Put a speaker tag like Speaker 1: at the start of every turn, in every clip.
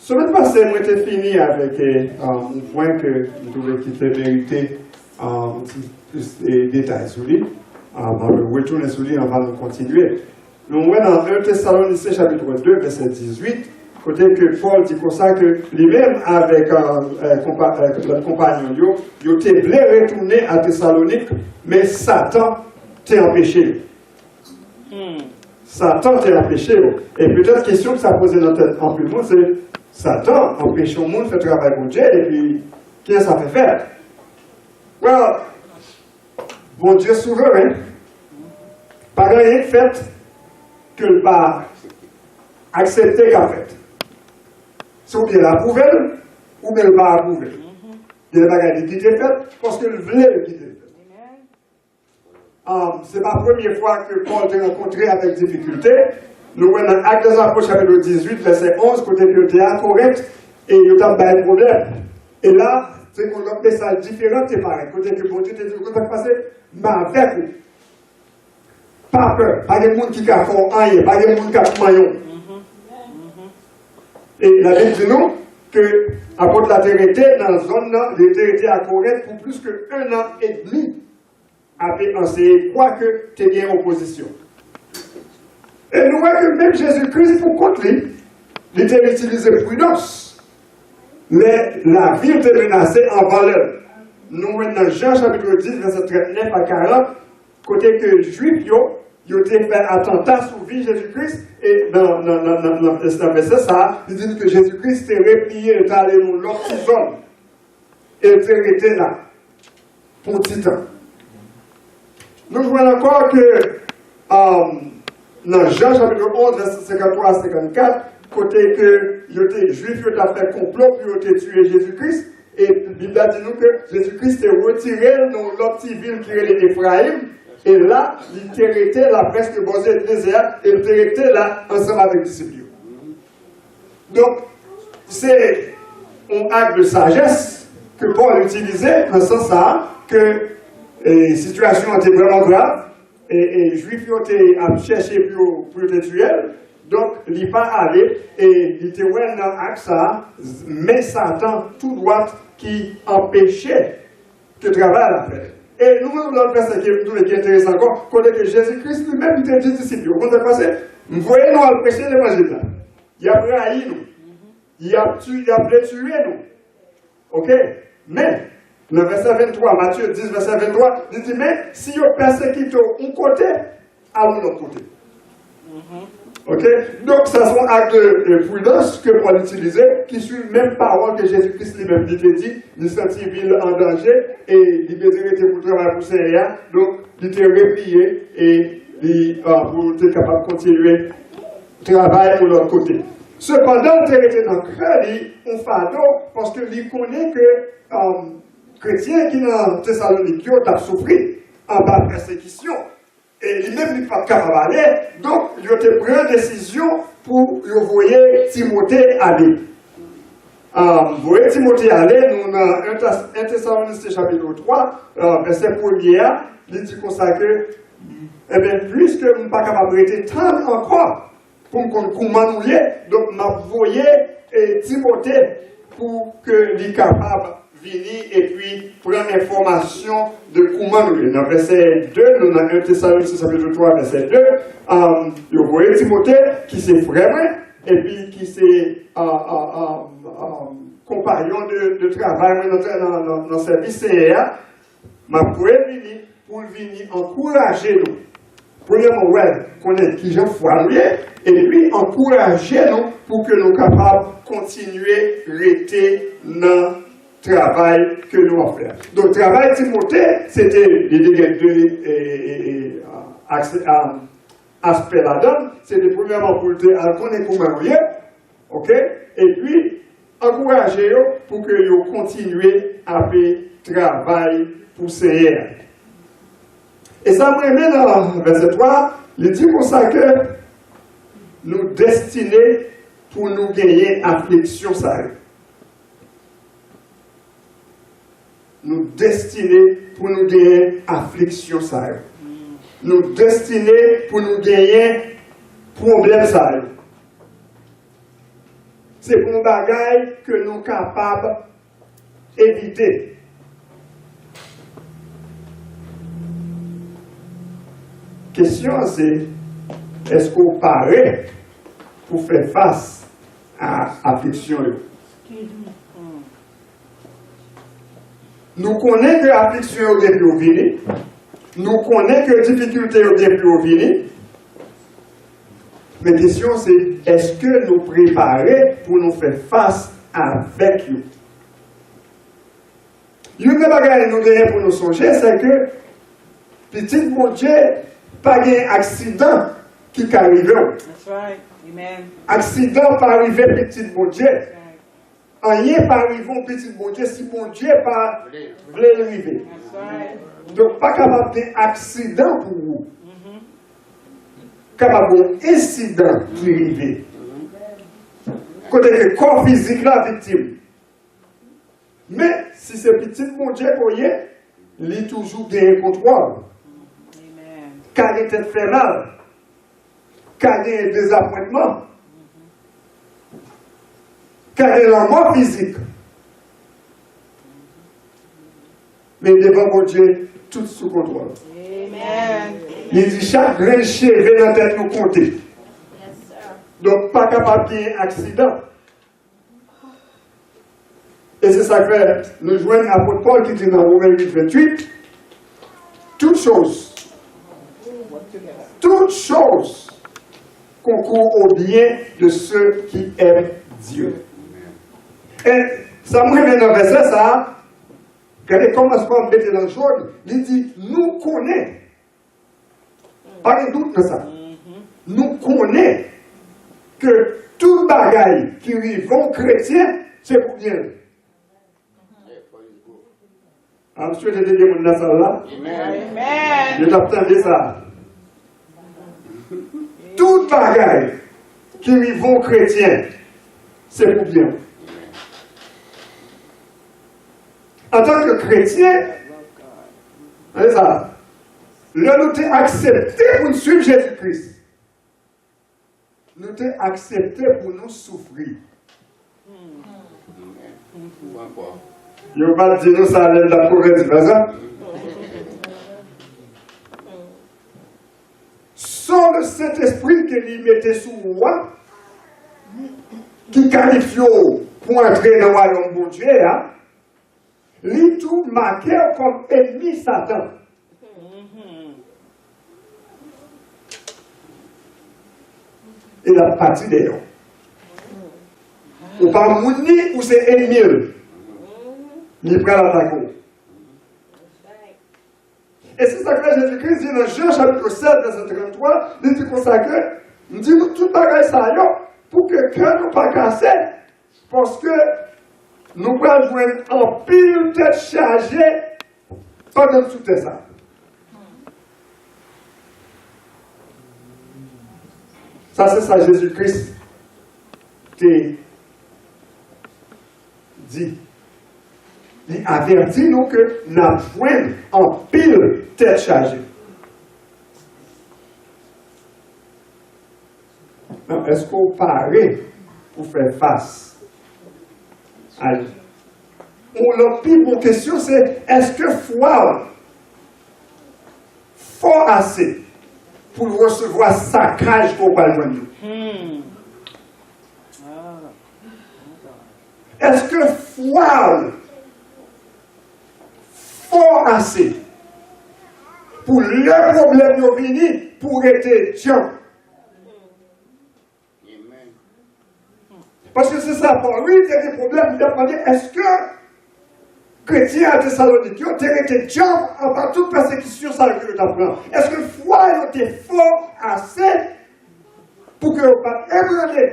Speaker 1: Semaine passée, moi j'étais fini avec un point que je trouvais qu'il était mérité un petit plus de détails sur lui. On va retourner sur lui, on va continuer. Nous voyons dans 1 Thessaloniciens chapitre 2, verset 18, côté que Paul dit comme ça que lui-même avec le compagnon, il était voulu retourner à Thessalonique, mais Satan t'a empêché. Satan t'a empêché. Et peut-être question que ça posait dans la tête en plus de monde, c'est Satan empêche le monde de faire travail pour Dieu, et puis qu'est-ce que ça fait faire? Well, bon Dieu souverain, pas rien de fait que le pas accepter qu'à fait. Si ou bien l'approuver, ou bien le pas approuver. Il n'y a pas de quitter fait, parce que le voulait le quitter. C'est la première fois que Paul t'a rencontré avec difficulté. Nous voyons dans Actes des Apôtres, chapitre 18, verset 11, côté que tu es à Corinthe, et il y a un problème. Et là, c'est un autre message différent, c'est pareil. Côté que bon Dieu te dit, vous avez passé, mais avec vous. Pas peur, pas de monde qui a fait rien, pas de monde qui a fait maillon. Et la Bible dit nous que l'apôtre l'a été dans la zone, il était à Corinthe pour plus que 1 an et demi. Après enseigner quoi que tu es bien en opposition. Et nous voyons que même Jésus-Christ, pour contre lui, il était utilisé prudence. Mais la vie était menacée en valeur. Nous voyons dans Jean chapitre 10, verset 39 à 40, côté que les Juifs, ils ont fait attentat sur vie Jésus-Christ. Et dans le verset, ça, il dit que Jésus-Christ était replié, il était allé dans l'autre zone. Et il était resté là, pour un petit temps. Nous voyons encore que dans Jean chapitre 11, verset 53 à 54, côté que les Juifs ont fait complot pour tuer Jésus-Christ, et la Bible dit nous que Jésus-Christ est retiré dans l'autre petite ville qui est l'Éphraïm, et là, il était resté là presque posé le désert, et il était resté là ensemble avec les disciples. Donc, c'est un acte de sagesse que Paul utilisait dans ce sens que la situation était vraiment grave, et les Juifs ont cherché pour le tuer, donc il n'est pas allé, et il était dans l'axe, mais Satan tout droit qui empêchait que travail à faire. Et nous avons l'autre verset qui est intéressant encore, quand Jésus-Christ lui-même était dit disciple. Vous comprenez quoi? Vous voyez, nous allons prêcher l'évangile là. Il a trahi nous. Il a tué nous. Ok? Mais, le verset 23, Matthieu 10, verset 23, il dit, mais si vous persécutez un côté, allons de l'autre côté. Ok? Donc, ça sont actes de prudence que Paul utilisait, qui suit la même parole que Jésus-Christ lui-même dit, il sentit ville en danger, et il était pour travailler pour Seigneur, donc il était replié, et il était capable de continuer le travail pour l'autre côté. Cependant, il était dans le cœur, on fardeau, parce qu'il connaît que chrétiens qui dans Thessalonique ont souffert en bas de persécution. Et lui-même n'est pas capable d'aller, donc il a pris une décision pour envoyer Timothée aller. Vous voyez Timothée aller, nous dans 1 Thessaloniciens chapitre 3, verset 1er, il dit comme ça que, eh bien, puisque je ne suis pas capable d'être tant encore pour me comprendre comment nous y est, donc je envoyé Timothée pour qu'il soit capable venir et puis prendre information de comment nous. Dans verset 2, nous avons 1 Thessaloniciens chapitre 3, verset 2, vous voyez Timothée qui s'est frère et puis qui s'est compagnon de travail dans le service CEA, m'a venir pour venir encourager nous. Premièrement, connaître qui j'en foi et puis encourager nous pour que nous soyons capables de continuer à rester dans travail que nous avons fait. Donc, le travail de Timothée, c'était les aspects là-dedans. C'était premièrement pour connaître comment nous ok? Et puis, encourager pour que nous continuions à faire travail pour Seigneur. Et ça me remet dans verset 3, il dit pour ça que nous destinés pour nous gagner affliction, ça. Nous destinés pour nous gagner affliction, ça. Nous destinés pour nous gagner problème, ça. c'est pour un bagage que nous sommes capables d'éviter. La question c'est, est-ce qu'on paraît pour faire face à l'affliction? Nous connaissons que l'affliction est plus venue. Nous connaissons que la difficulté est plus venue. Mais la question c'est, est-ce que nous préparons pour nous faire face avec eux? Une des bagages nous gagnons pour nous songer, c'est que petit mon Dieu, pas un accident qui arrive.
Speaker 2: That's right. Amen.
Speaker 1: Accident pas arrivé petit mon Dieu. Rien pas arrivé au petit mon Dieu si mon Dieu pas voulait arriver.
Speaker 2: That's right.
Speaker 1: Donc pas capable d'accident pour vous. Capable d'un incident qui arrive. Côté le corps physique la victime. Mais si c'est petit mon Dieu pour y est, il est toujours bien contrôle.
Speaker 2: Amen.
Speaker 1: Car il était fait mal. Car il y a un désappointement. Car il y a la mort physique. Mais devant mon Dieu, tout sous contrôle.
Speaker 2: Amen.
Speaker 1: Il dit chaque grain cheveux dans la tête nous compter.
Speaker 3: Yes, sir.
Speaker 1: Donc, pas capable qu'il y ait un accident. Et c'est ça que fait, nous joignons l'apôtre Paul qui dit dans Romains 8, 28, toutes choses concourent au bien de ceux qui aiment Dieu. Et ça me revient dans le verset, ça, quand il commence par mettre dans le jaune, il dit, nous connaissons. Pas de doute de ça. Nous connaissons que tout bagaille qui arrive aux chrétiens, c'est pour bien. Ah, monsieur, j'ai dit que dans ça là.
Speaker 2: Amen.
Speaker 1: Je t'attendais ça. Tout bagaille qui arrive aux chrétiens, c'est pour bien. En tant que chrétien, c'est ça. Là, nous t'es accepté pour nous suivre Jésus-Christ. Nous t'es accepté pour nous souffrir. Je ne vais pas dire ça à l'aide de la province, ça. Sans le Saint-Esprit que lui mettait sous moi, qui qualifie pour entrer dans le royaume de Dieu, lui tout marqué comme ennemi Satan. Il a parti d'ailleurs. Ou pas mouni ou c'est ennemi. Il prend l'attaque. Et c'est ça que Jésus-Christ dit dans Jean chapitre 7, verset 33, il dit comme ça que, il dit tout pareil ça, pour que cœur nous pas cassé, parce que nous allons jouer en pile tête chargée pendant tout ça. Ça, c'est ça Jésus-Christ qui dit. Il avertit nous que nous avons en pile tête chargée. Est-ce qu'on paraît pour faire face à lui? La plus bonne question, c'est est-ce que foi fort assez pour recevoir saccage qu'on va joindre? Est-ce que foi fort assez pour le problème de venir pour être Dieu? Parce que c'est ça, pour lui, il y a des problèmes, il a demandé, est-ce que chrétien à Thessalonique, il a été Dieu avant toute persécution, ça que tu apprends? Est-ce que le foi était fort assez pour que vous pas ébranler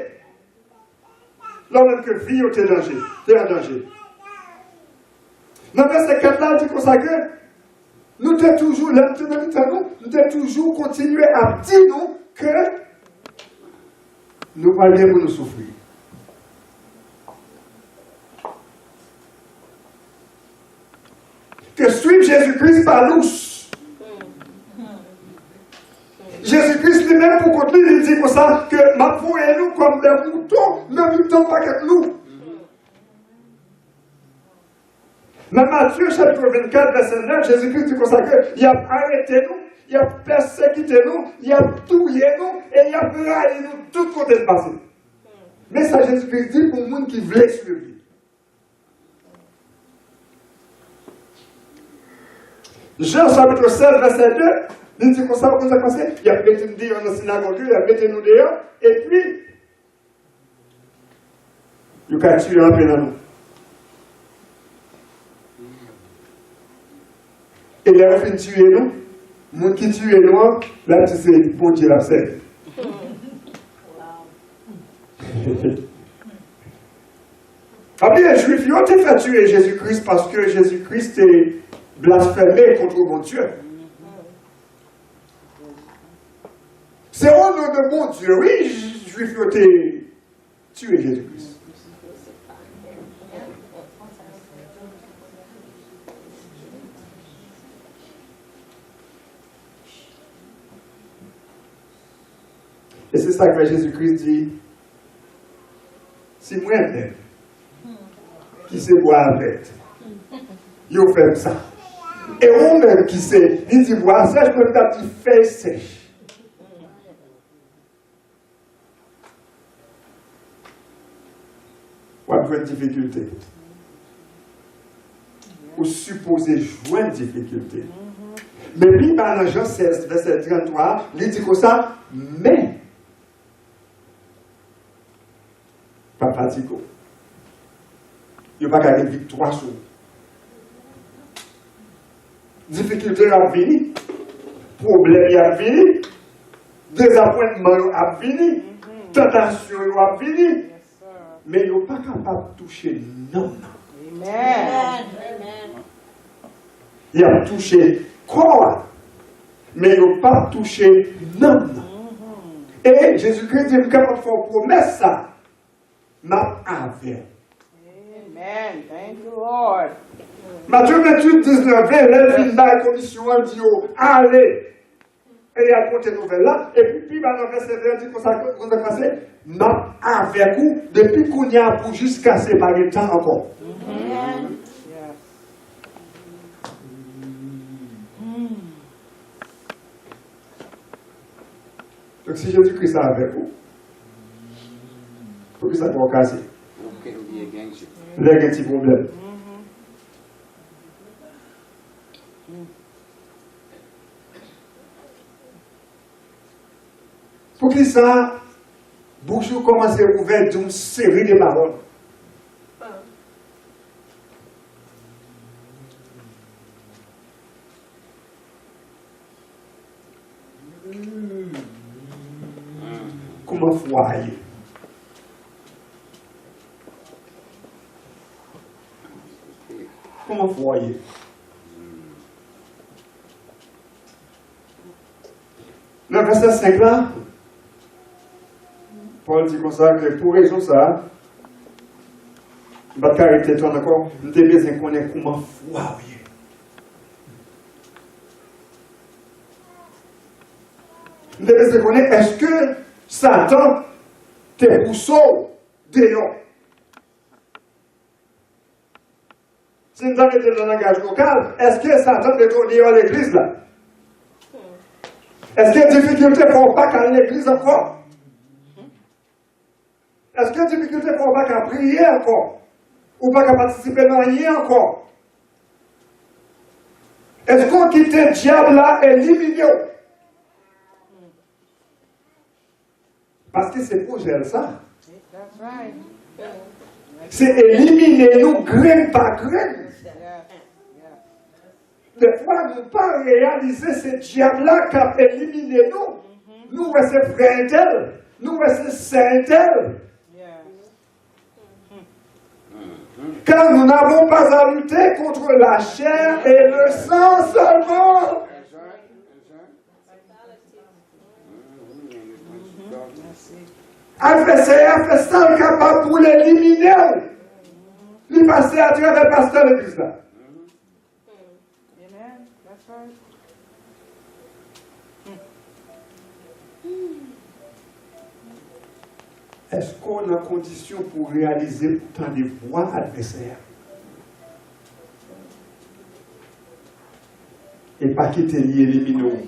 Speaker 1: lorsque que vie était en danger? Dans le verset 4 là, il dit comme ça que nous devons toujours, nous devons toujours continuer à dire nous que nous parlons pour nous souffrir. Que suivre Jésus-Christ par nous. Jésus-Christ lui-même pour continuer, il dit comme ça que ma foi et nous comme des moutons, Même il tombe pas avec nous. Dans Matthieu chapitre 24, verset 9, Jésus-Christ dit comme ça qu'il a arrêté nous, il a persécuté nous, il a touillé nous et il a braillé nous tout côté de passé. Mais ça, Jésus-Christ dit pour le monde qui voulait suivre. Jean chapitre 16, verset 2, il dit comme ça, il a mis nous dehors dans la synagogue, il a mis nous dehors, et puis, il a tué un peu dans nous. Et il a fait tuer nous, les gens qui tuent nous, là, tu sais, bon Dieu l'a fait. Ah bien, les Juifs, ils ont été fait tuer Jésus-Christ parce que Jésus-Christ est blasphémé contre mon Dieu. C'est au nom de mon Dieu, oui, les Juifs ont été tués Jésus-Christ. Et c'est ça que Jésus-Christ dit, si moi-même, qui se boit avec, il fait ça. Et on-même qui sait, il dit boire sèche, je peux faire petit feuille sèche. Ou avoir une difficulté. Ou supposer jouer une difficulté. Mais puis, dans Jean 16, verset 33, il dit comme ça, mais, pas fatigué. Il n'y a pas gagné victoire sur vous. Difficulté a fini, problème a fini, désappointement a fini, tentation a fini, mais il n'est pas capable de toucher non.
Speaker 2: Amen.
Speaker 1: Il a touché corps, mais il n'a pas touché non. Et Jésus-Christ dit, capable de faire une promesse, ça m'a avec.
Speaker 2: Amen. Thank you, Lord.
Speaker 1: Matthieu 28, 19, l'élève de la commission, elle dit, allez. Et il a compté nouvelle là, et puis, dans le verset 20, il dit, vous avez passé, m'a avec vous, depuis qu'on y a pour jusqu'à ces par le temps encore. Donc, si Jésus-Christ est avec vous, pour que ça soit cassé. Il y a un petit problème. Pour que ça, bouche commence à ouvrir d'une série de paroles. Comme un foyer. Comme un foyer. Dans le verset 5 là, Paul dit comme ça que pour raison ça, je ne vais pas arrêter toi encore, nous devons besoin connaître comment foyer. Nous devons besoin connaître est-ce que Satan te pousse dehors. Si nous avons été dans le langage local, est-ce que Satan te donne dehors l'église là? Est-ce qu'il y a des difficultés pour pas qu'à l'église encore? Est-ce qu'il y a des difficultés pour pas qu'à prier encore? Ou pas qu'à participer dans rien encore? Est-ce qu'on quitte le diable là et éliminer? Parce que c'est pour gérer ça.
Speaker 2: That's right.
Speaker 1: C'est éliminer nous graine par graine. Des fois, nous ne pas réaliser ce diable-là qui a éliminé nous. Nous, c'est frère tel. Nous, c'est saint tel. Car nous n'avons pas à lutter contre la chair et le sang seulement. Adversaire fait ça capable pour l'éliminer. Il passe à travers le pasteur de l'église là.
Speaker 2: Amen. That's right.
Speaker 1: est-ce qu'on est en condition pour réaliser tant de voies adversaires? Et pas quitter l'éliminer.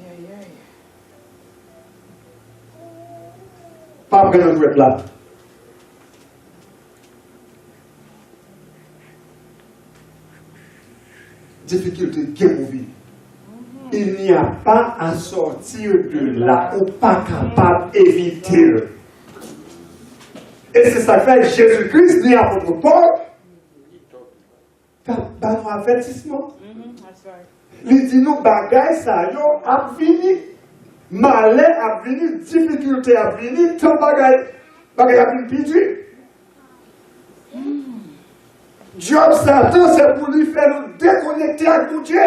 Speaker 1: Pas prendre un jouet là. Difficulté qui vous vivez. Il n'y a pas à sortir de là ou pas capable d'éviter. Et c'est ça que fait Jésus-Christ dit à votre Paul, t'as pas un avertissement. Il dit nous bagaille ça yo a fini, malheur a fini, difficulté a fini, tant bagaille a fini pitié. Job Satan c'est pour lui faire nous déconnecter avec Dieu.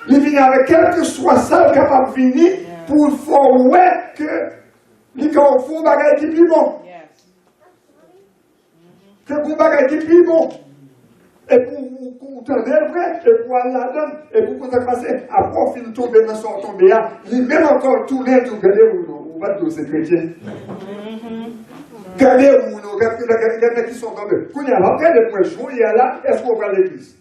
Speaker 1: Il vient avec quelque soit ça capable de venir pour faire ouais que il confond bagaille qui plus bon. Que pour bagaille qui plus bon. Et pour t'enlever vrai, et pour aller là-dedans, et pour qu'on passer, après on finit tomber dans son tombé, il même encore tourner, tout garder ou pas de ces chrétiens. Gardez-vous, regardez qui sont tombés. Quand il y a après le point jour, il y a là, est-ce qu'on va à l'église?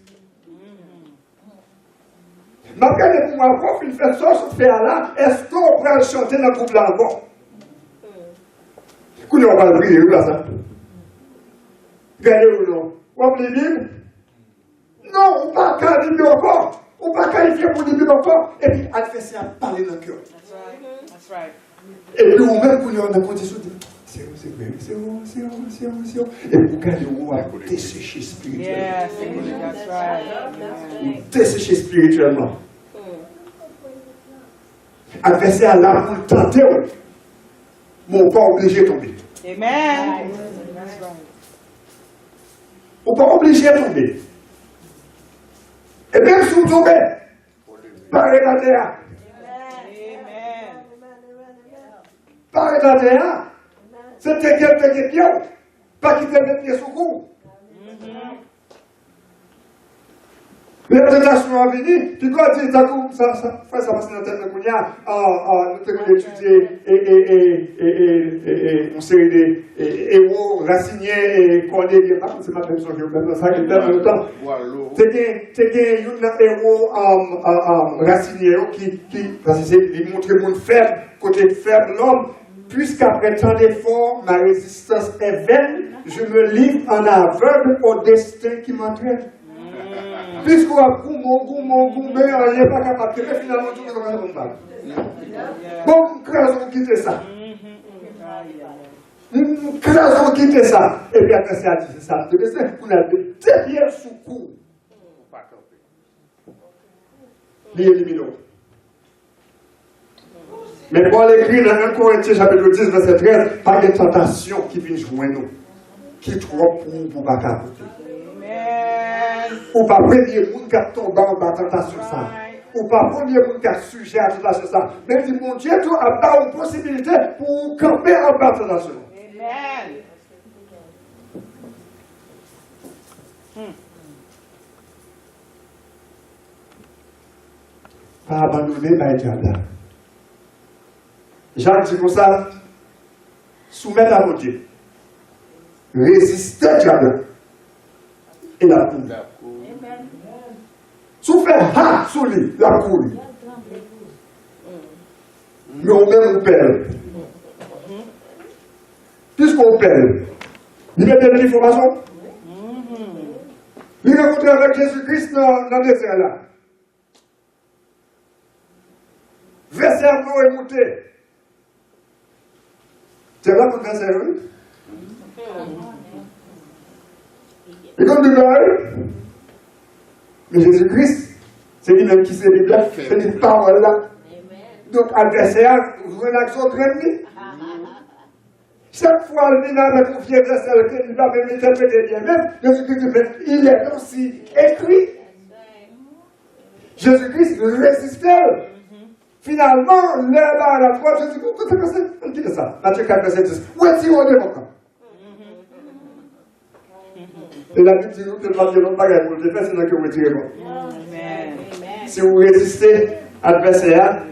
Speaker 1: Mais regardez pour moi, après, il fait ça, ce fait là, est-ce qu'on peut chanter dans le groupe là encore? Quand on va le prier, où là ça? Regardez-vous, non? On va le Bible? Non, on ne peut pas qualifier encore. On ne peut pas qualifier pour le Bible encore. Et puis, l'adversaire a parlé dans le cœur.
Speaker 3: That's right.
Speaker 1: Et puis, ou-même, pour nous, on a condition de c'est et vous gardez où à dessécher spirituellement.
Speaker 2: Yes, that's right.
Speaker 1: Dessécher spirituellement. Adversaire là pour le tenter, mais on n'est pas obligé de tomber.
Speaker 2: Amen. That's right.
Speaker 1: On n'est pas obligé de tomber. Et même si vous tombez, parlez la terre.
Speaker 2: Amen.
Speaker 1: Parlez la terre. C'était quelqu'un, pas qui devait être secours. La tentation a venu, puis quand il dit, ça passe dans la tête de Kounia, nous avons étudié une série de héros raciniers et Corneille, c'est ma même chose, ça qui est dans le temps. C'était un héros racinier qui montrait mon faible, côté faible l'homme. Puisqu'après tant d'efforts, ma résistance est vaine, je me livre en aveugle au destin qui m'entraîne. Puisqu'on a goumé, on n'est pas capable de faire finalement tout le monde va bon, crasons quitter ça. Crasons quitter ça. Et puis après ça, c'est ça. On a des derrière sous coup. L'éliminons. Mais Paul écrit dans 1 Corinthiens chapitre 10, verset 13, pas de tentation qui vient joindre nous, qui est trop pour pas capoter. Ou pas premier monde qui a tombé en bas de tentation ça. Ou pas premier monde qui a sujet à tentation ça. Mais dit mon Dieu, tu as pas une possibilité pour camper en bas de tentation.
Speaker 2: Amen.
Speaker 1: Pas abandonner ma diable. Jacques dit comme ça, soumettre à mon Dieu. Résister à diable. Et la cour. Souffert, ha, sous lui, la cour. Mais on même on perd. Puisqu'on perd, il y a des informations. Il est rencontré avec Jésus-Christ dans le désert là. Verset est monté. C'est là pour verset oui. Et comme du bail, mais Jésus-Christ, c'est lui-même qui s'est Bible, c'est une parole là. Donc, adversaire, vous avez l'action très. Chaque fois, le vient avec confier verset, il va même interpréter bien même. Jésus-Christ dit, il est aussi écrit. Jésus-Christ résistait. Finalement, l'heure à la fois, Jésus dit, pourquoi c'est passé? On dit ça. Matthieu 4, verset 10. Où est-il au démocrate? Et la Bible dit que le papier non pas pour le défense, c'est là que vous retirez bon. Si vous résistez à l'adversaire,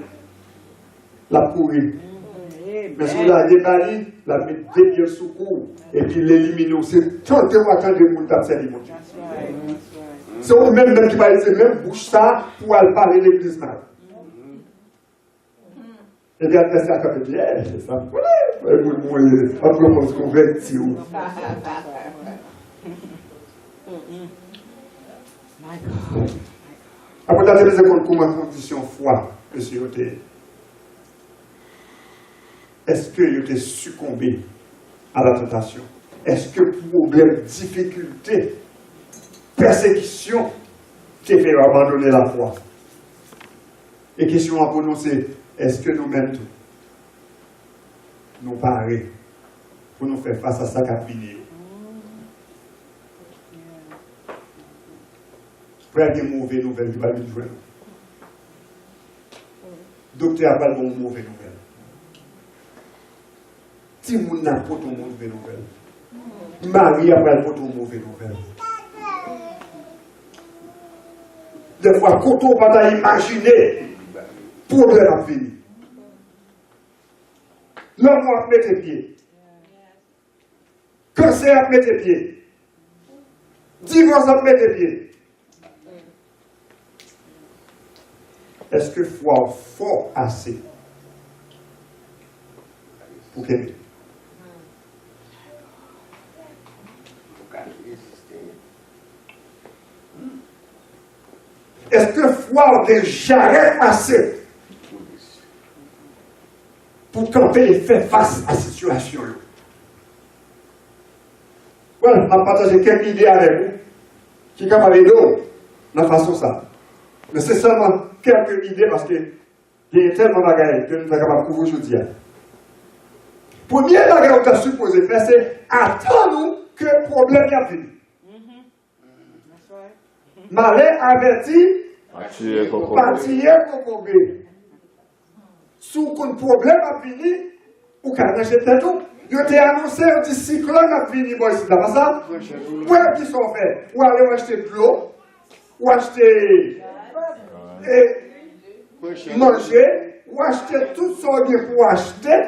Speaker 1: la courir.
Speaker 2: Amen.
Speaker 1: Mais si vous l'avez bali, la mettre des pieds sous cou et puis l'éliminer. C'est tant de fois quand les gens tapent, c'est les
Speaker 2: That's right. That's right.
Speaker 1: c'est eux-mêmes qui va dire, même bouche ça pour aller parler de l'église mal. Et bien, après ça, quand il dit, c'est ça. Ouais, on propose qu'on convertit. Après, dans les écoles, comment condition foi, monsieur, est-ce que vous avez succombé à la tentation? Est-ce que problème, difficulté, persécution, t'es fait abandonner la foi? Et question à prononcer, est-ce que nous-mêmes tout, nous parés pour nous faire face à ça qu'a fini? Frère, il y a une mauvaise nouvelle qui va nous joindre. Docteur n'a pas de mauvaise nouvelle. Si vous n'avez pas de mauvaise nouvelle, Marie n'a pas de mauvaise nouvelle. Des fois, quand on va imaginer, problème à venir. L'homme va mettre les pieds. Cancer à mettre les pieds. Divorce à mettre les pieds. Est-ce que foi fort assez pour qu'elle est-ce que foi déjà assez pour camper et faire face à la situation? Voilà, on va partager quelques idées avec vous qui sont capables de nous, de la façon ça. Mais c'est seulement quelques idées parce qu'il y a tellement de bagages que nous sommes capables de couvrir aujourd'hui. Premier bagage que tu as supposé faire, c'est attendre que le problème y venu. Malais averti, partir concomber. Si un problème a fini, ou qu'à acheter tout. Yo t'ai annoncé un petit cyclone a fini, bon, c'est pas ça? Où est-ce qu'ils sont faits? Ou aller acheter de l'eau, ou acheter manger, ou acheter tout ce qu'il y a pour acheter,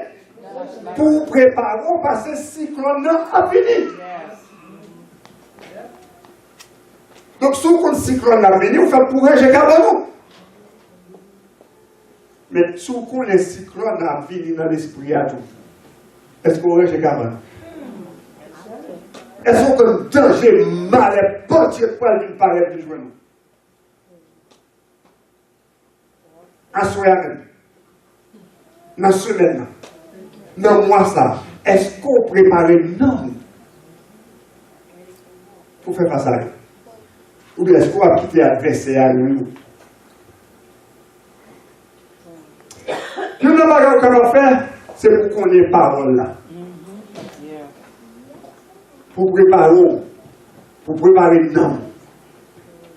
Speaker 1: pour préparer, parce que le cyclone a fini. Donc, si on cyclone a fini, on fait pour réger Cabanon. Mais si on le cyclone a fini dans l'esprit à tout, est-ce qu'on réger Cabanon? Est-ce qu'on a un danger mal et pas de poil d'une parole de joindre? En soirée même, dans la semaine, dans le mois ça, est-ce qu'on prépare non pour faire face à lui? Ou bien est-ce qu'on va quitter l'adversaire à lui? Nous n'avons pas qu'on va faire, c'est pour qu'on ait les paroles là. Pour préparer non.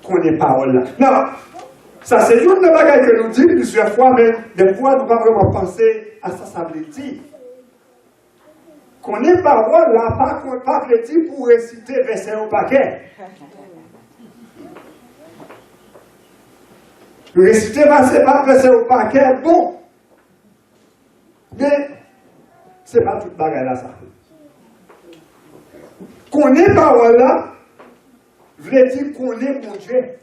Speaker 1: Qu'on ait les paroles là. Non! Ça, c'est une de bagaille que nous dit plusieurs fois, mais des fois, nous ne pouvons pas vraiment penser à ça, ça veut dire. Qu'on ait parole là, pas qu'on pas veut dire pour réciter verset au paquet. Réciter verset au paquet, bon. Mais, c'est pas toute bagaille là, ça. Qu'on ait parole là, veut dire qu'on est mon Dieu.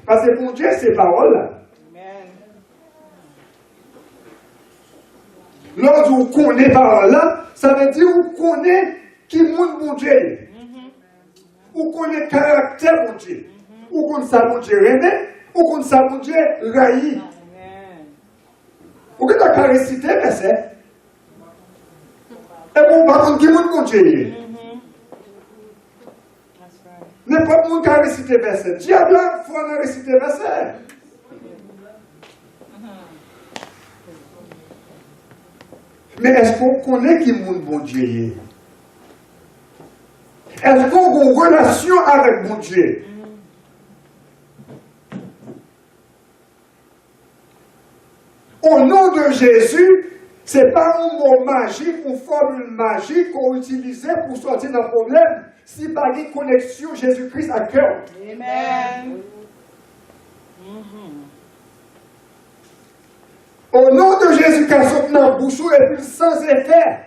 Speaker 1: Parce que pour Dieu, c'est parole. Lorsque vous connaissez parole, ça veut dire que vous connaissez qui est mon Dieu. Vous connaissez le caractère de Dieu. Vous connaissez ça, mon Dieu rené. Vous connaissez ça, mon Dieu raï. Vous connaissez la réciter, verset. Et vous ne savez pas qui est mon Dieu. N'importe qui a récité verset. Diable, il faut réciter verset. Mais est-ce qu'on connaît qui est mon bon Dieu? Est-ce qu'on a une relation avec mon Dieu? Au nom de Jésus, ce n'est pas un mot magique, une formule magique qu'on utilisait pour sortir d'un problème. Si pas une connexion Jésus-Christ à cœur.
Speaker 2: Amen.
Speaker 1: Au nom de Jésus, quand on dans la bouche, et puis sans effet.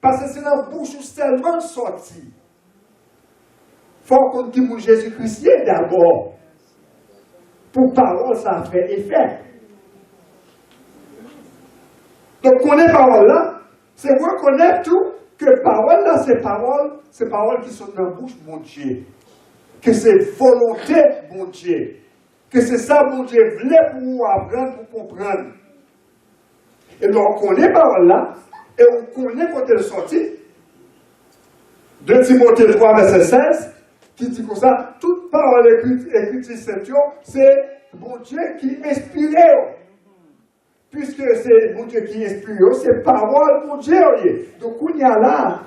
Speaker 1: Parce que c'est dans la bouche seulement sorti. Il faut qu'on dise que Jésus-Christ est d'abord. Pour parole, ça fait effet. Donc, connaître parole là, c'est reconnaître tout que parole là, c'est paroles qui sont dans la bouche de mon Dieu. Que c'est volonté de mon Dieu. Que c'est ça mon Dieu voulait pour nous apprendre, pour comprendre. Et donc, on connaît parole là, et on connaît quand elle est sortie. 2 Timothée 3, verset 16, qui dit comme ça, toute parole écrite sur c'est mon Dieu qui inspire. Puisque c'est mon Dieu qui inspire, c'est parole mon Dieu. Donc, on y a là.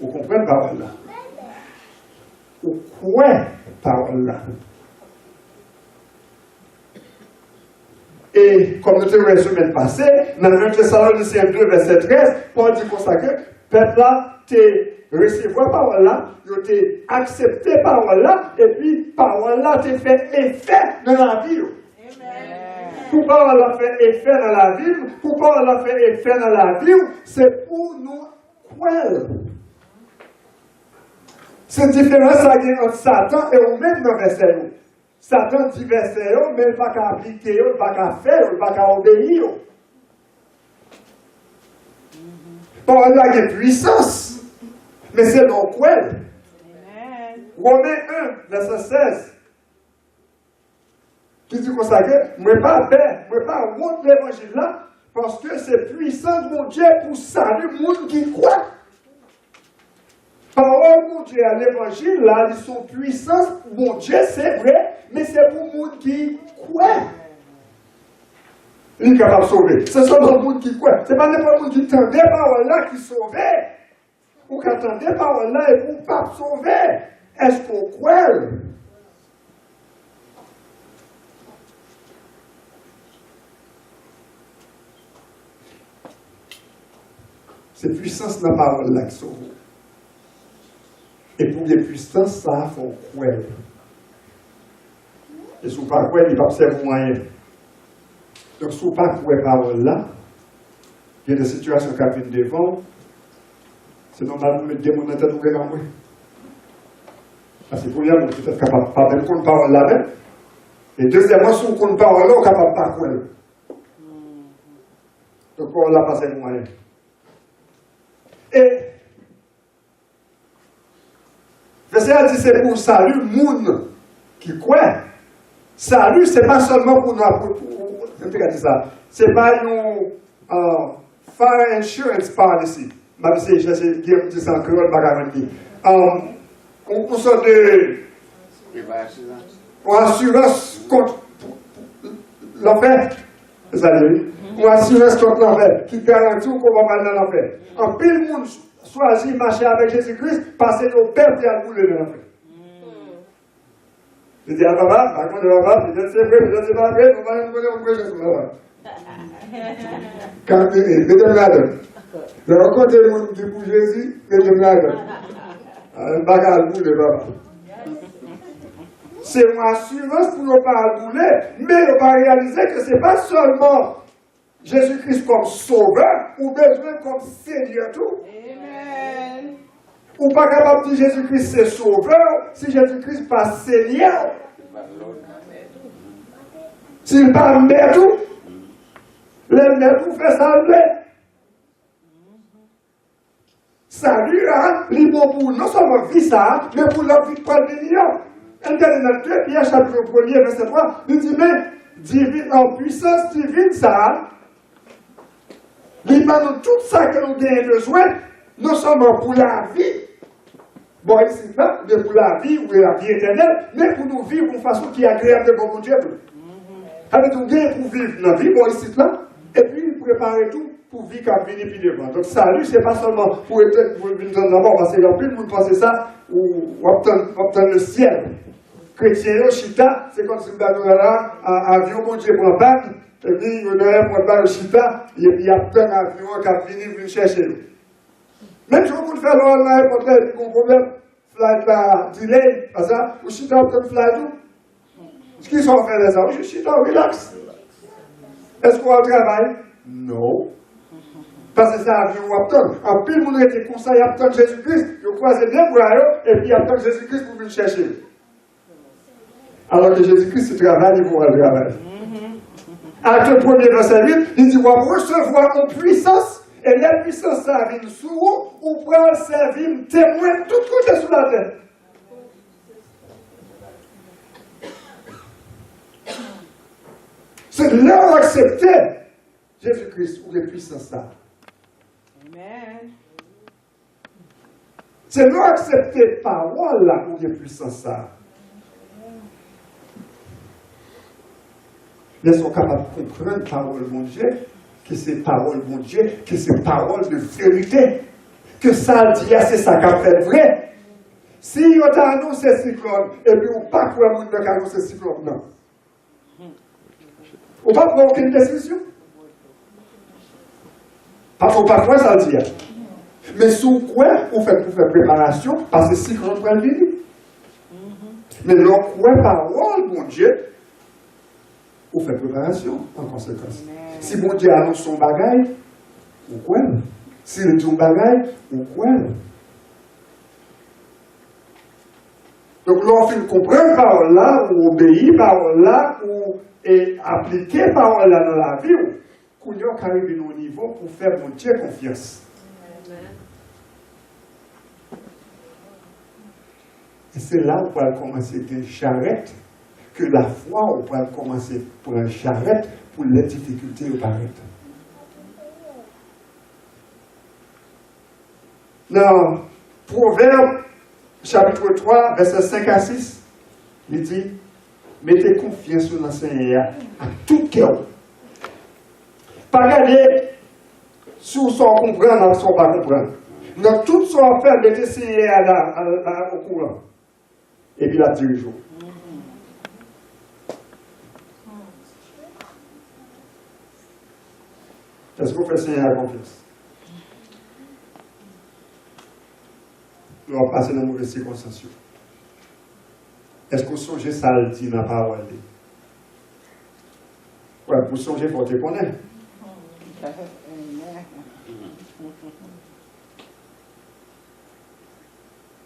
Speaker 1: Vous comprenez parole là? Ou quoi parole là? Et comme nous avons vu la semaine passée, dans 1 Thessaloniciens 2, verset 13, Paul dit comme ça que le peuple là, t'es recevoir parole là, t'es accepté parole là, et puis parole là, t'es fait effet dans la vie. Pour parole là fait effet dans la vie, pour parole là fait effet dans la vie, c'est pour nous croire. C'est différent ça entre Satan et nous-mêmes dans le verset. Satan dit verset, mais il ne va pas appliquer, il ne va pas faire, il ne va pas obéir. Parole a une puissance, mais c'est donc quoi? Romains 1, verset 16, qui dit comme ça que, je ne vais pas faire, je ne vais pas monter l'évangile là, parce que c'est puissant de mon Dieu pour saluer le monde qui croit. Parole, mon Dieu, à l'évangile, là, ils sont puissants. Mon Dieu, c'est vrai, mais c'est pour le monde qui croit. Il est capable de sauver. C'est seulement le monde qui croit. Ce n'est pas n'importe monde qui entend des paroles là qui sauve. Ou qui entend des paroles là et pour ne pas sauver. Est-ce qu'on croit? C'est puissance de la parole là qui sauve. Et pour les puissances, ça faut croire. Et si vous ne pas croire, il n'y a pas de moyen. Donc, si vous ne pas croire parole là, il y a des situations qui viennent devant, c'est normal de mettre des mots dans la tête ou rien en moi. Parce que pour y aller, vous êtes capable de parler de parole là même. Et deuxièmement, si vous comptez parole là, vous êtes capable de pas croire. Donc, parole là, pas de moyen. Et verset a dit c'est pour salut monde qui croit. Salut, ce n'est pas seulement pour nous. C'est pas une fire insurance policy. Même si je sais dire ça en créole, on sort de assurance contre l'enfer. Une assurance contre l'enfer qui garantit qu'on va pas dans l'enfer. En pile monde choisir marcher avec Jésus-Christ parce que nos pères ont boulé dans l'enfer. Je dis à papa, par contre, papa, peut-être c'est vrai, peut-être c'est pas vrai, on va nous donner un peu de choses. Quand mesdames là-dedans, je rencontre le monde qui dit pour Jésus, mesdames là-dedans. Un bagage boulé, papa. C'est une assurance pour ne pas bouler, mais ne pas réaliser que ce n'est pas seulement Jésus-Christ comme sauveur, ou besoin comme Seigneur tout. Amen. Ou pas capable de dire Jésus-Christ c'est sauveur, si Jésus-Christ pas Seigneur. S'il pas mère tout, les mères tout fait salver. Salut, hein, il bon pour non seulement vie ça, mais pour la vie de Paul Bénion. Dans 2 Pierre chapitre 1er, verset 3, il dit, mais divine, en puissance divine ça, il va nous tout ça que nous avons besoin, non seulement pour la vie, bon ici là, mais pour la vie ou la vie éternelle, mais pour nous vivre d'une façon qui est agréable de mon Dieu. Avec nous bien pour vivre dans la vie, bon ici là, et puis préparer tout pour vivre qu'à venir puis devant. Donc salut, ce n'est pas seulement pour vivre d'abord, parce que plus vous pensez ça, ou obtenir le ciel. Chrétien, chita, c'est comme si vous avez un avion, mon Dieu, pour la panne, et puis vous avez pour le chita, il y a plein d'avions qui viennent venir chercher. Même si vous faites là, pour un problème, flight là, delay, parce que vous chita, vous flight tout. Ce qui sont fait les hommes, je suis dans relax. Est-ce qu'on va au travail? Non. Parce que ça a vu ou attendre. En pile, mon était conseillé à attendre Jésus-Christ. Je croise bien bras et puis attendre Jésus-Christ pour venir chercher. Alors que Jésus-Christ, il travaille, il va au travail. Acte 1er, verset 8, il dit, on va recevoir en puissance, et la puissance, ça arrive sous vous, ou prend servir témoin tout côté sous la terre. C'est là où accepter Jésus-Christ, ou les puissances là.
Speaker 2: Amen.
Speaker 1: C'est là où accepter parole là, ou les puissances là. Ils sont capables de comprendre la parole de mon Dieu, que c'est parole de mon Dieu, que c'est parole de vérité, que ça dit, c'est ça qui a fait vrai. Si on t'a annoncé cyclone, et puis on ne pas quoi moun de annoncer cyclone, non. On ne va pas prendre aucune décision. Parce qu'on ne pas quoi ça dit. Mais sous quoi on fait pour faire préparation, parce que cyclone va le venir. Mais l'on quoi parole, mon Dieu, on fait préparation en conséquence. Si mon Dieu annonce son bagage, on quoi? S'il dit son bagage, on quoi? Donc, lorsqu'on comprend parole là, ou obéit parole là, ou appliquer parole là dans la vie, qu'on y arrive au niveau pour faire mon Dieu confiance. Et c'est là où on va commencer des charrettes, que la foi, on va commencer pour une charrette, pour les difficultés au paraître. Dans Proverbe, chapitre 3, versets 5 à 6, il dit, mettez confiance dans l'enseignant à tout cœur. Pas regarder si on s'en comprend ou si on ne pas comprendre. Dans tout ce qu'on fait, mettez l'enseignant au courant. Et puis la dirigeant. Est-ce qu'on fait Seigneur à confiance? On va passer dans de mauvaises circonstances. Est-ce qu'on songe ça le dit dans la parole? Ouais, pour songer, il faut te connaître.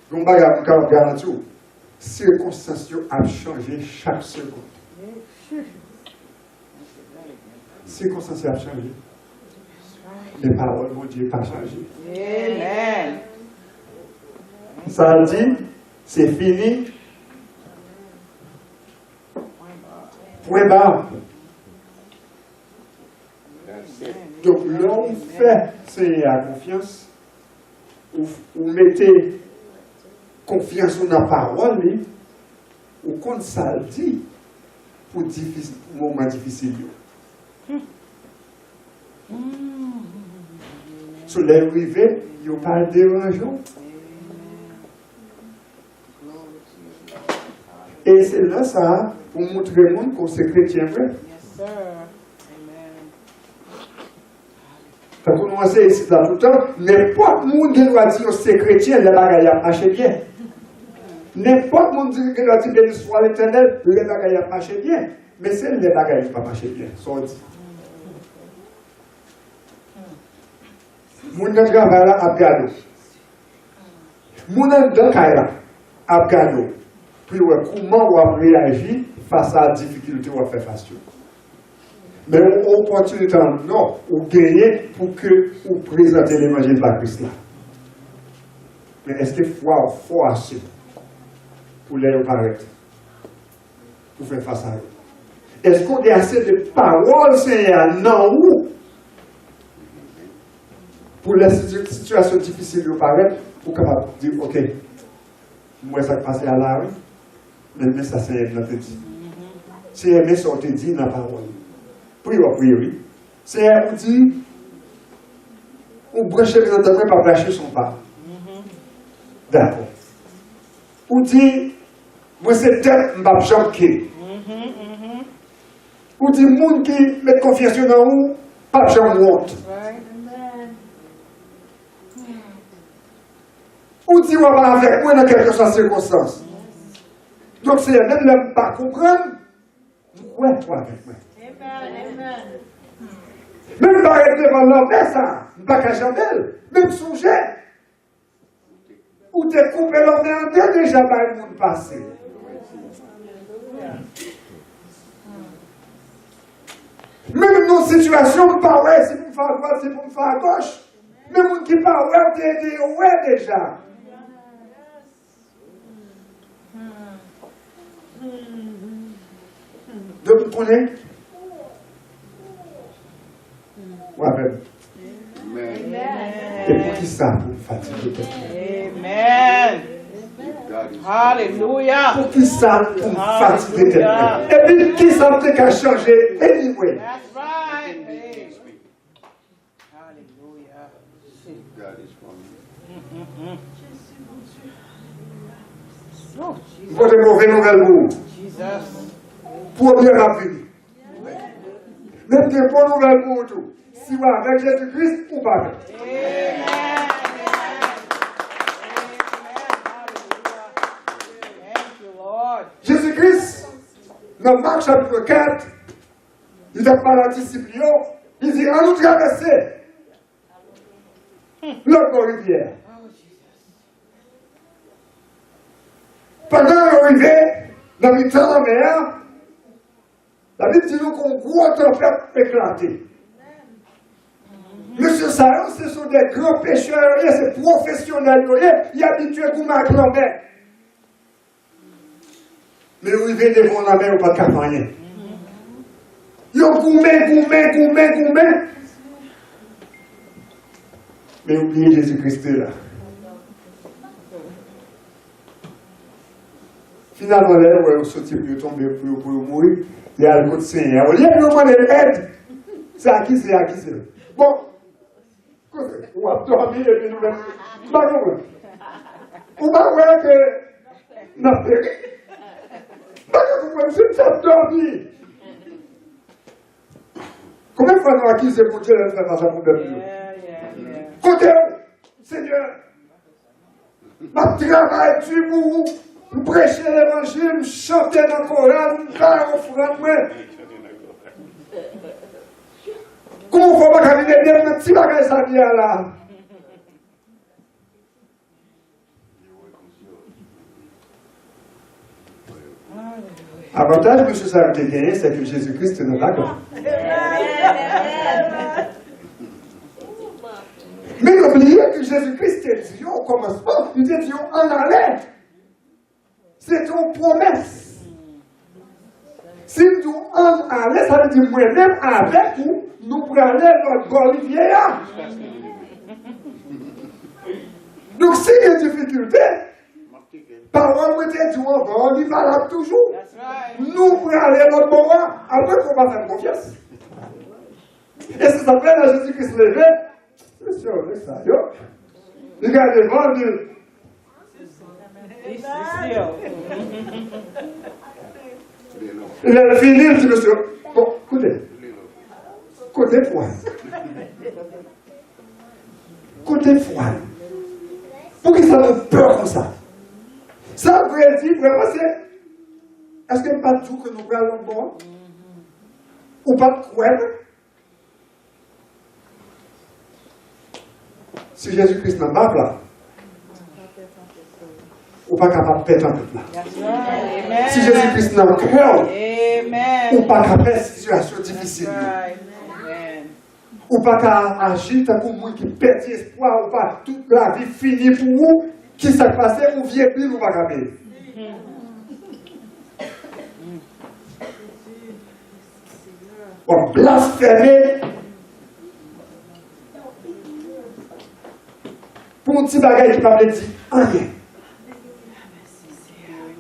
Speaker 1: Donc, je vais garantir, circonstances ont changé chaque seconde. Circonstances ont changé. Les paroles de mon Dieu n'ont pas changé.
Speaker 2: Amen.
Speaker 1: Ça dit, c'est fini. Point barre. Donc, là, on fait Seigneur à confiance. Vous mettez confiance dans la parole, ou quand ça dit, pour moment difficile. Sur les rivets, il n'y a pas de dérangeant. Et c'est là ça, pour montrer au monde qu'on est chrétien vrai.
Speaker 2: Yes, sir. Amen.
Speaker 1: Quand on enseigne ici là tout le temps, n'importe monde qui doit dire que c'est chrétien, les bagages a marché bien. N'importe monde qui doit dire béni soit l'Éternel, les bagages a marché bien. Mais c'est les bagages qui pas marché bien. Ça dit. Moun qui travaille là a gagné. Moun dans là a gagné. Puis comment on va réagir face à la difficulté qu'on va faire face à. Mais on opportunité non, on gagne pour que vous présentez l'évangile de la Christ là. Mais est-ce que foi faut assez pour les paraître, pour faire face à eux? Est-ce qu'on a assez de paroles, Seigneur, non ou pour les situations difficiles de paraître, pour capable de dire, ok, moi ça passe à la rue, mais ça c'est notre dit. C'est aimer ce qu'on te dit dans la parole. Puis on prie, oui. C'est on dit, on branche les entendements par brancher son pas. D'accord. On dit, moi c'est tête, je ne vais pas janker. On dit, monde qui met confiance dans vous, pas j'en honte. On dit, on va avec moi dans quelque chose circonstance. Donc c'est même ne pas comprendre, Ouais, toi avec moi. Même pas être devant l'homme, mais ça, pas qu'à jamais, même songer. Ou t'es coupé l'homme en deux déjà par le monde passé. Même dans une situation, pas ouais, c'est pour me faire à droite, c'est pour me faire à gauche. Même monde qui parle ouais, t'es aidé, ouais déjà. Donc, vous connaissez? Ouais, et pour qui ça? Pour me fatiguer.
Speaker 2: Amen. Hallelujah.
Speaker 1: Pour qui ça? Pour me fatiguer. Et puis, qui ça peut qu'à changer? Anyway.
Speaker 2: That's right. Hallelujah.
Speaker 3: God is for me.
Speaker 2: Oh,
Speaker 1: Vous avez mauvais nouvelle pour
Speaker 2: Jesus.
Speaker 1: Problème à venir. Même des bonnes nouvelles pour tout. Si vous avec Jésus-Christ ou pas.
Speaker 2: Amen. Thank you, Lord.
Speaker 1: Jésus-Christ, dans Marc chapitre 4, il a parlé à la discipline, il dit, à nous traverser l'autre rivière. Pendant l'arrivée, dans le temps de la mer, la Bible dit nous qu'on gros tempête éclaté. Monsieur Sayon, ce sont des grands pêcheurs, c'est professionnels, ils sont habitués à marquer la mer. Mais arrivé devant la mer, on ne peut pas faire rien. Ils ont goumé. Mais oubliez Jésus-Christ là. Finalement, là, où on sortit pour tomber, pour mourir, il y a le coup de Seigneur. Au lieu de demander l'aide, c'est à qui c'est. Bon, on va dormir et puis nous allons. Pas compris. On va voir que. Non, pas compris, c'est ça dormir. Combien de fois nous accusé pour Dieu de faire face à problème? Côté, Seigneur, ma travail du bout. Nous prêcher l'évangile, nous chanter dans le Coran, nous faire offrande. Comment on ne peut pas venir bien dans petit bagage ça vient là? L'avantage que M. Sarah a gagné, c'est que Jésus-Christ est d'accord. Mais n'oubliez que Jésus-Christ est Dieu au commencement, il est Dieu en allait. C'est une promesse. Si nous en allons, ça veut dire moi-même avec vous, nous prenons notre Bolivia. Donc, s'il y a des difficultés, parole de Dieu encore, il valable toujours. Nous prenons notre bon après qu'on va faire confiance. Et ça s'appelle à Jésus-Christ levé. C'est sûr, c'est ça. Regardez devant Dieu. Il a fini, il dit, monsieur, bon, côté froid. Côté froid. Pour qui ça nous peur comme ça? Ça veut dire, vraiment, c'est, est-ce que pas tout que nous prenons bon? Ou pas de quoi? Si Jésus-Christ n'a pas là, ou pas capable de péter un peu là. Si Jésus-Christ n'a pas cœur, ou pas capable de faire une situation difficile. Ou pas capable d'agir tant que moi qui perd espoir, ou pas toute la vie finie pour vous, qui s'est passé, ou vient plus, ou pas capable. On blasphémer pour un petit bagage qui ne peut pas dire rien.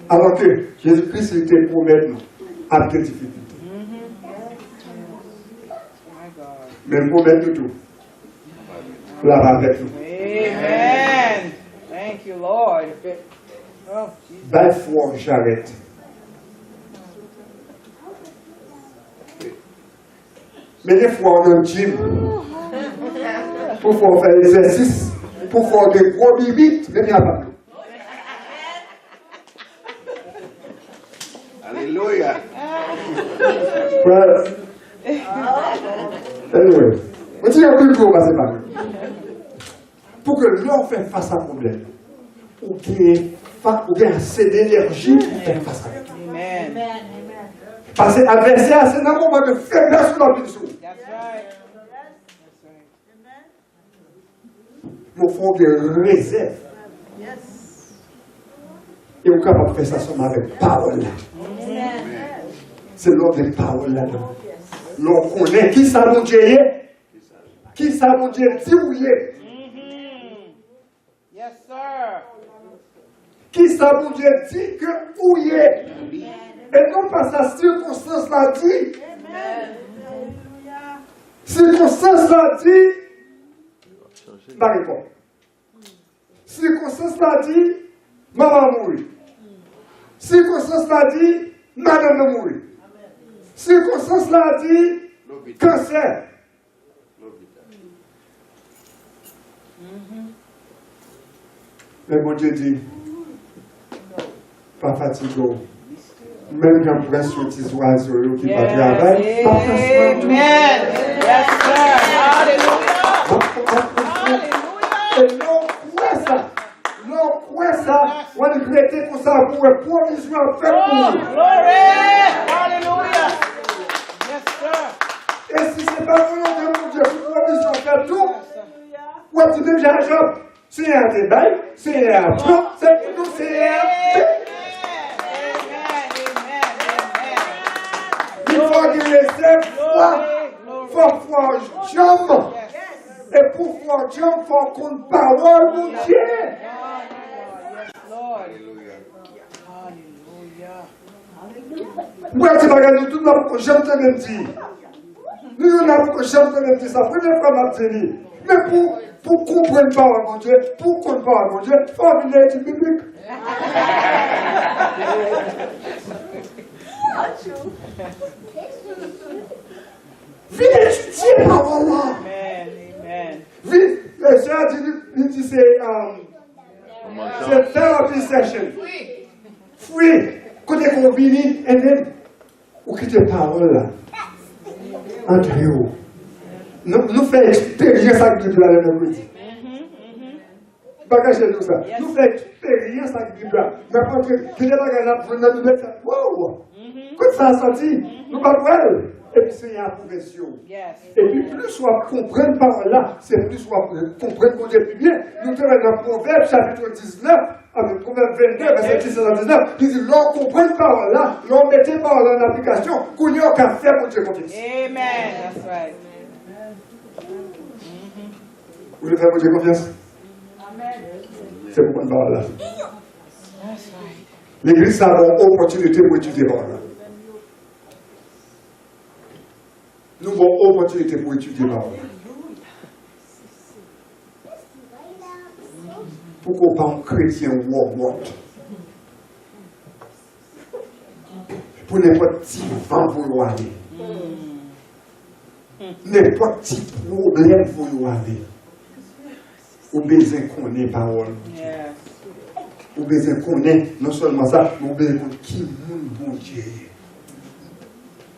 Speaker 1: Alors que Jésus-Christ était pour nous à des difficultés. Mais pour mettre tout. Là, avec nous.
Speaker 2: Amen. Thank you, Lord. Oh, Jesus.
Speaker 1: Belle fois, j'arrête. Mais des fois, on a un gym. Pour faire l'exercice. Pour faire des gros bibites. Mais il n'y a pas.
Speaker 3: Alléluia.
Speaker 1: Well, anyway, on dit un peu pour passer par là. Pour que l'on fasse face à un problème, ou bien assez d'énergie pour faire face à lui.
Speaker 2: Amen.
Speaker 1: Parce que l'adversaire, c'est un moment de faiblesse dans le dessous.
Speaker 2: That's right. That's right.
Speaker 1: Il faut des réserves. Et on est capable de faire ça seulement avec parole. C'est l'ordre des paroles là-dedans. L'on connaît qui ça mon Dieu est, qui ça mon Dieu dit où il est.
Speaker 2: Yes, sir.
Speaker 1: Qui ça mon Dieu dit que où il est. Et non pas sa circonstance l'a dit. Circonstance l'a dit. Ma réponse. Circonstance l'a dit, maman mourit. Circonstance l'a dit, madame mourit. Circonstance l'a dit, cancer. Mais mon Dieu dit, pas fatigué. Même quand pression des oiseaux qui pas travailler, pas pression.
Speaker 2: Amen. Yes, sir. Hallelujah.
Speaker 1: Et non, quoi ça? Non, quoi ça? On est traité comme ça pour une provision faite pour
Speaker 2: Oh,
Speaker 1: nous.
Speaker 2: glory. Hallelujah. Yes, sir.
Speaker 1: Et si ce n'est pas volonté de mon Dieu pour provision faite tout, ouais, tu déjà un job. C'est un débat, c'est un plan, c'est tout, c'est un. Il faut qu'il réserve foi. Il faut foi jambe. Et pour foi jambe, il faut qu'on parole, mon Dieu.
Speaker 2: Yes, Lord. Hallelujah.
Speaker 1: Moi, tu vas gagner tout le monde pour que j'aime te le dire. Nous, on a pour que j'aime te le dire. Ça, première fois, m'a dit. Mais pour comprendre pas, mon Dieu, pour comprendre, mon Dieu, il faut venir l'étude biblique. Viens étudier la parole là.
Speaker 2: Amen. Amen.
Speaker 1: Viens, le Seigneur dit c'est therapy session. Free. Côté qu'on vient, et même, ou qui te parole là. Entre vous. Nous faisons expérience avec la Bible là le mercredi. Pas cacher tout ça. Nous faisons expérience avec la Bible là. Mais quand tu es dans la Bible, wow! Quand ça a sorti, nous pas voir. Et puis c'est une progression.
Speaker 2: Yes.
Speaker 1: Et puis plus soit comprendre par là, c'est plus soit comprendre qu'on dit plus bien. Nous sommes dans Proverbe chapitre 19, avec Proverbe 22, verset 10 à 19. Il dit, l'on comprend par là, l'on mettait par là en application, qu'on n'y a qu'à faire pour Dieu confiance.
Speaker 2: Amen. That's right.
Speaker 1: Vous voulez faire pour Dieu confiance? C'est pour prendre par là.
Speaker 2: That's right.
Speaker 1: L'église a une opportunité pour étudier par là. Nous avons une opportunité pour étudier par là. Pourquoi pas un chrétien world? Pour n'importe petit vent pour nous aller. N'importe petit problème pour nous aller. Ou besoin qu'on ait parole.
Speaker 2: Yes.
Speaker 1: Ou besoin qu'on ait, non seulement ça, mais ou besoin qu'on ait qui moun bon Dieu.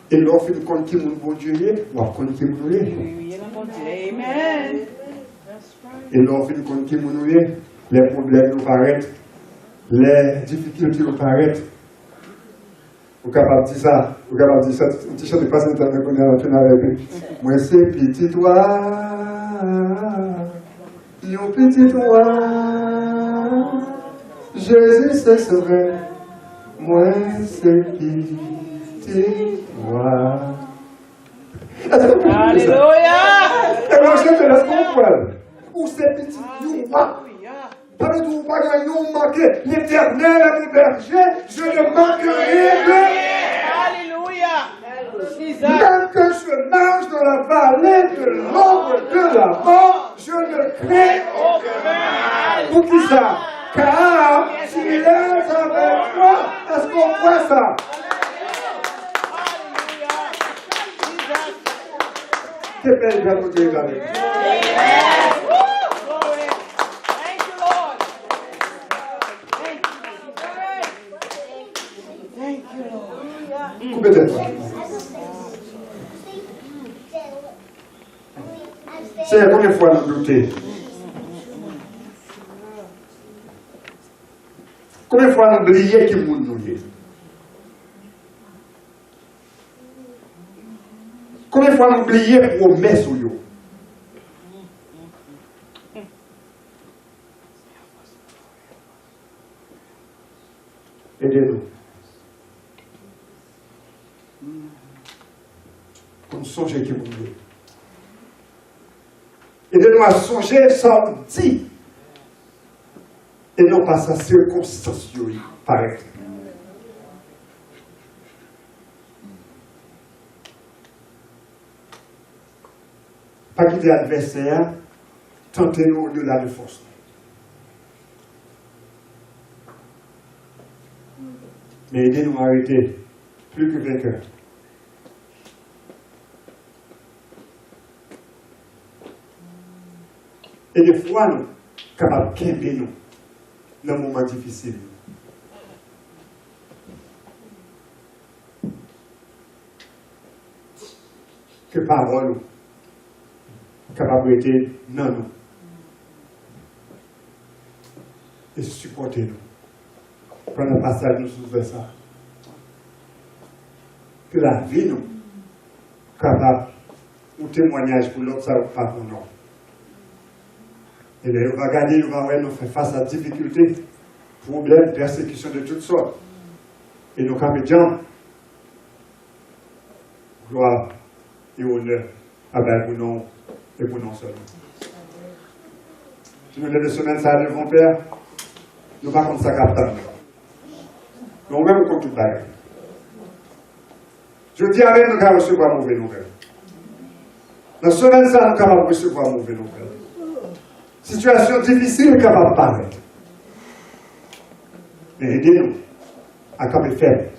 Speaker 1: Et lorsqu'on fait qu'on qui moun bon Dieu, on va qu'on qui moun est.
Speaker 2: Amen. That's right.
Speaker 1: Et lorsqu'on fait qu'on qui moun est, les problèmes nous paraissent, les difficultés nous paraissent. Vous êtes capable de dire ça, vous êtes capable de dire ça, un petit chant de passe une table qu'on est en train avec. Moi c'est petit toi, yon petit toi, Jésus c'est sauvé, moi c'est petit toi. Est-ce que vous pouvez ça?
Speaker 2: Hallelujah.
Speaker 1: Et moi je te laisse comprendre. Où c'est petit toi?
Speaker 2: Hallelujah.
Speaker 1: Pas de tout, pas de nous manquer. L'Éternel est mon berger, je ne manquerai de.
Speaker 2: Hallelujah. Jesus.
Speaker 1: Même que je marche dans la vallée de l'ombre de la mort, je ne crains aucun. Pour qui ça? Car tu es avec moi. Est-ce qu'on voit ça?
Speaker 2: Hallelujah. Jesus.
Speaker 1: C'est belle, bien vous dire,
Speaker 2: Amen. Woo. Glory. Thank you, Lord. Thank you. Thank you, Lord.
Speaker 1: coupez les doigts. C'est combien de fois nous doutons? Combien de fois nous oublions qui nous nous est? Combien de fois nous oublions promesses ou yo? Aidez-nous. Pour nous songer qui vous voulez. Aidez-nous à songer sans dire. Et non pas sa circonstance, paraît. Pas quitter l'adversaire, tentez-nous au-delà de force. Mais aidez-nous à arrêter plus que vainqueurs. Et des fois, nous, capables de qu'aimer nous dans un moment difficile. Que parole capable d'être dans nous et supporter nous. Prenons un passage nous sous ça. Que la vie nous capable un témoignage pour l'autre, ça pas pour nous. Et là, on va gagner, on va voir, nous faire face à difficultés, problèmes, persécutions de toutes sortes. Et nous camédiens, gloire et honneur avec vous non et vous non seulement. Si nous les semaines, ça arrive, mon Père, nous ne pas comme ça capable. Nous même comme tout pareil. Je dis avec nous, nous recevoir mauvais nouvelles. Dans la semaine, ça, nous capable de recevoir mauvais nouvelles. Situation difficile capable de paraître. Mais aidez-nous à camper faible.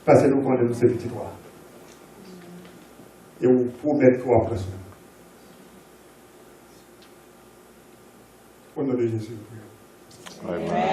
Speaker 1: Parce que nous connaissons ces petits droits. Et vous promettez quoi après ça. Au nom de Jésus. Amen.